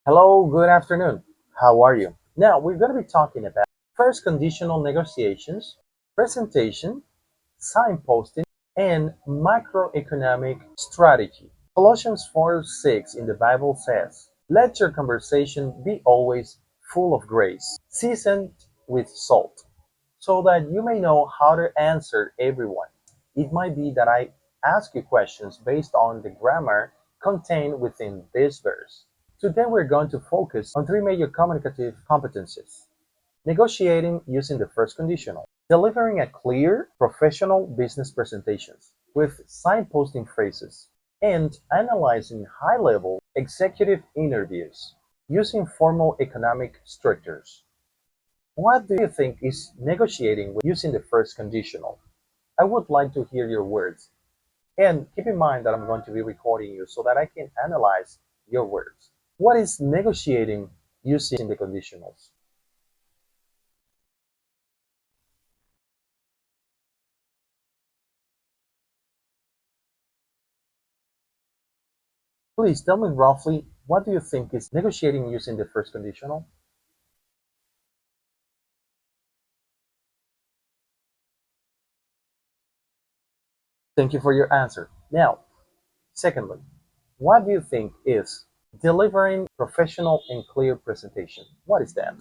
Hello, good afternoon. How are you? Now, we're going to be talking about first conditional negotiations, presentation, signposting, and macroeconomic strategy. Colossians 4:6 in the Bible says, "Let your conversation be always full of grace, seasoned with salt, so that you may know how to answer everyone." It might be that I ask you questions based on the grammar contained within this verse. Today we're going to focus on three major communicative competencies: negotiating using the first conditional, delivering a clear, professional business presentations with signposting phrases, and analyzing high-level executive interviews using formal economic structures. What do you think is negotiating using the first conditional? I would like to hear your words. And keep in mind that I'm going to be recording you so that I can analyze your words. What is negotiating using the conditionals? Please tell me roughly what do you think is negotiating using the first conditional? Thank you for your answer. Now, secondly, what do you think is delivering professional and clear presentation? What is that?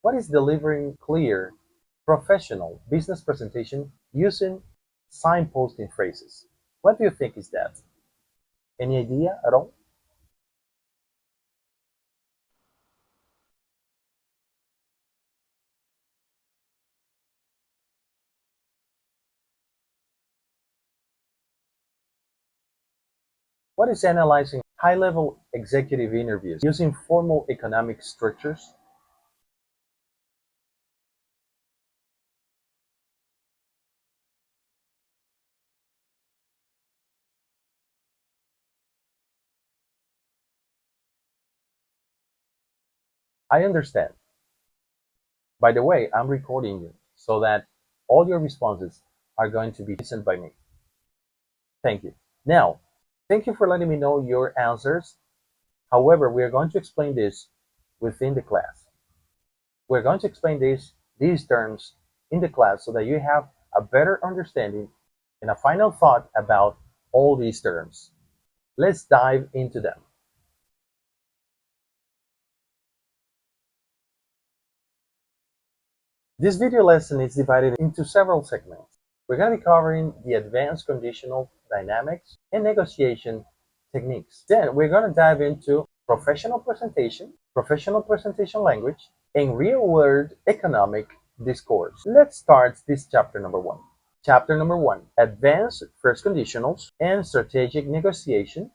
What is delivering clear, professional business presentation using signposting phrases? What do you think is that? Any idea at all? What is analyzing high-level executive interviews using formal economic structures? I understand. By the way, I'm recording you so that all your responses are going to be listened by me. Thank you. Now, thank you for letting me know your answers. However, we are going to explain this within the class. We're going to explain these terms in the class so that you have a better understanding and a final thought about all these terms. Let's dive into them. This video lesson is divided into several segments. We're going to be covering the advanced conditional dynamics and negotiation techniques. Then we're going to dive into professional presentation language, and real-world economic discourse. Let's start this chapter number one. Chapter number one: advanced first conditionals and strategic negotiation,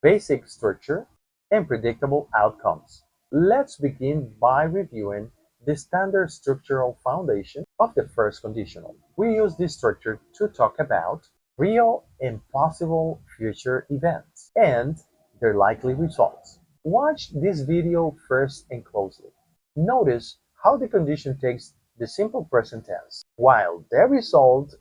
basic structure, and predictable outcomes. Let's begin by reviewing the standard structural foundation of the first conditional. We use this structure to talk about real and possible future events and their likely results. Watch this video first and closely. Notice how the condition takes the simple present tense, while the result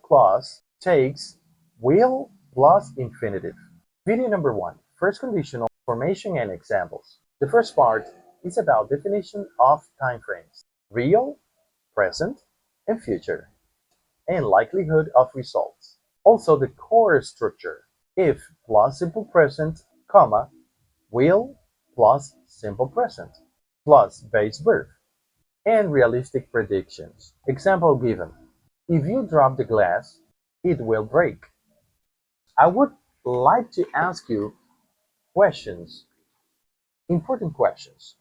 clause takes will plus infinitive. Video number one: first conditional formation and examples. The first part is about definition of timeframes, real, present, and future, and likelihood of results. Also the core structure: if plus simple present, comma, will plus simple present, plus base verb, and realistic predictions. Example given: if you drop the glass, it will break. I would like to ask you questions, important questions.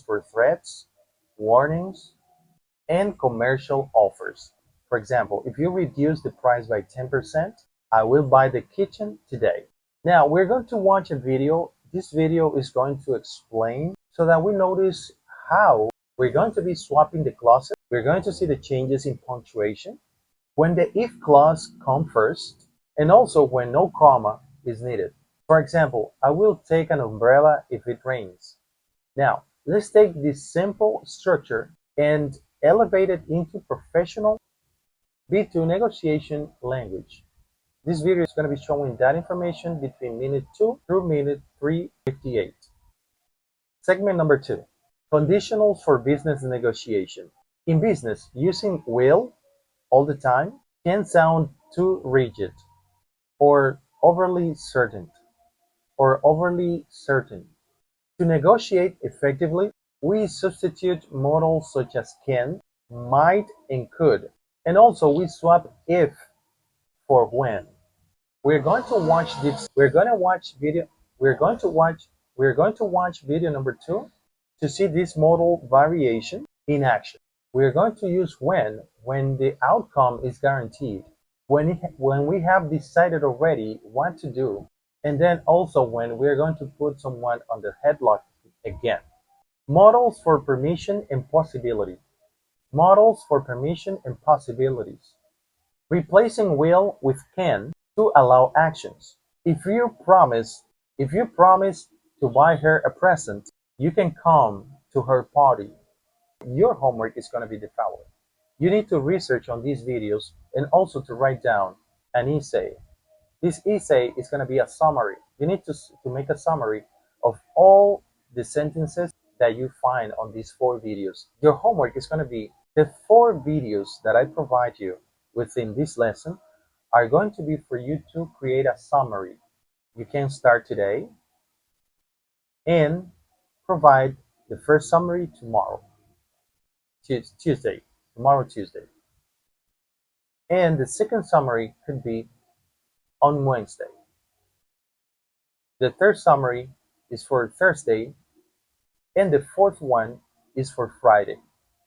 For threats, warnings, and commercial offers. For example, if you reduce the price by 10%, I will buy the kitchen today. Now we're going to watch a video. This video is going to explain so that we notice how we're going to be swapping the clauses. We're going to see the changes in punctuation when the if clause comes first, and also when no comma is needed. For example, I will take an umbrella if it rains. Now, let's take this simple structure and elevate it into professional B2 negotiation language. This video is going to be showing that information between minute 2 through minute 3:58. Segment number 2. Conditionals for business negotiation. In business, using will all the time can sound too rigid or overly certain To negotiate effectively, we substitute modals such as can, might, and could, and also we swap if for when. We're going to watch this. We're going to watch video number 2 to see this modal variation in action. We're going to use when the outcome is guaranteed, when we have decided already what to do, and then also when we're going to put someone on the headlock again. Models for permission and possibility. Models for permission and possibilities. Replacing will with can to allow actions. If you promise if you promise to buy her a present, you can come to her party. Your homework is going to be the following. You need to research on these videos and also to write down an essay. This essay is going to be a summary. You need to make a summary of all the sentences that you find on these 4 videos. Your homework is going to be the 4 videos that I provide you within this lesson are going to be for you to create a summary. You can start today and provide the first summary tomorrow, Tuesday, tomorrow, Tuesday. And the second summary could be on Wednesday. The third summary is for Thursday, and the fourth one is for Friday.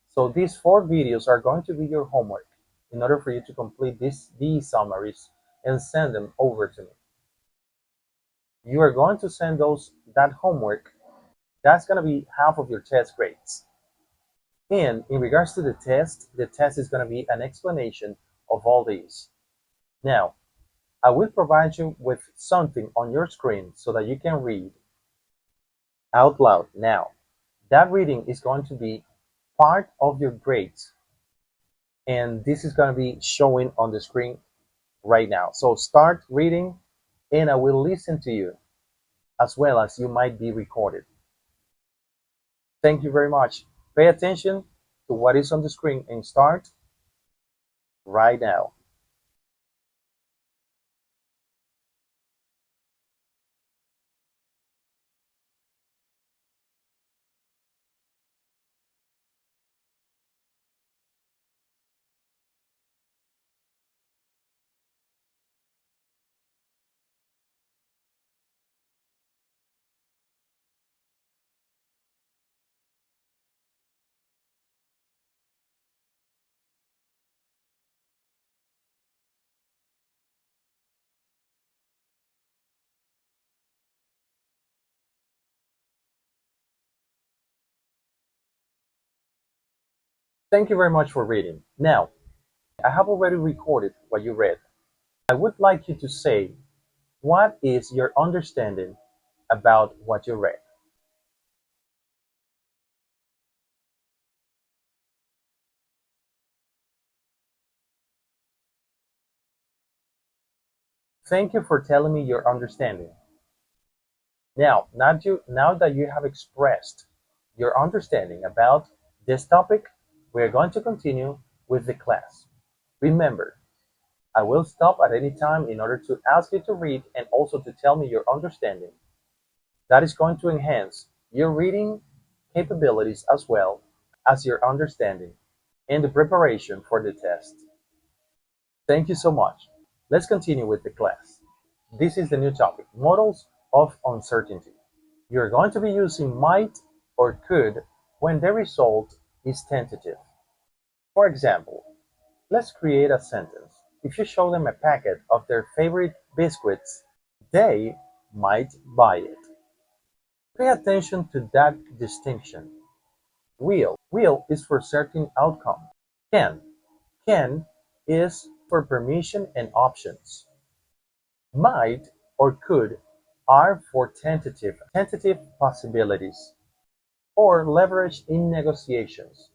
So these 4 videos are going to be your homework in order for you to complete these summaries and send them over to me. You are going to send that homework. That's going to be half of your test grades. And in regards to the test is going to be an explanation of all these. Now, I will provide you with something on your screen so that you can read out loud. Now, that reading is going to be part of your grades, and this is going to be showing on the screen right now. So start reading, and I will listen to you as well as you might be recorded. Thank you very much. Pay attention to what is on the screen and start right now. Thank you very much for reading. Now, I have already recorded what you read. I would like you to say, what is your understanding about what you read? Thank you for telling me your understanding. Now that you have expressed your understanding about this topic, we are going to continue with the class. Remember, I will stop at any time in order to ask you to read and also to tell me your understanding. That is going to enhance your reading capabilities as well as your understanding and the preparation for the test. Thank you so much. Let's continue with the class. This is the new topic, models of uncertainty. You're going to be using might or could when the result is tentative. For example, let's create a sentence. If you show them a packet of their favorite biscuits, they might buy it. Pay attention to that distinction. Will is for certain outcome. Can is for permission and options. Might or could are for tentative possibilities or leverage in negotiations.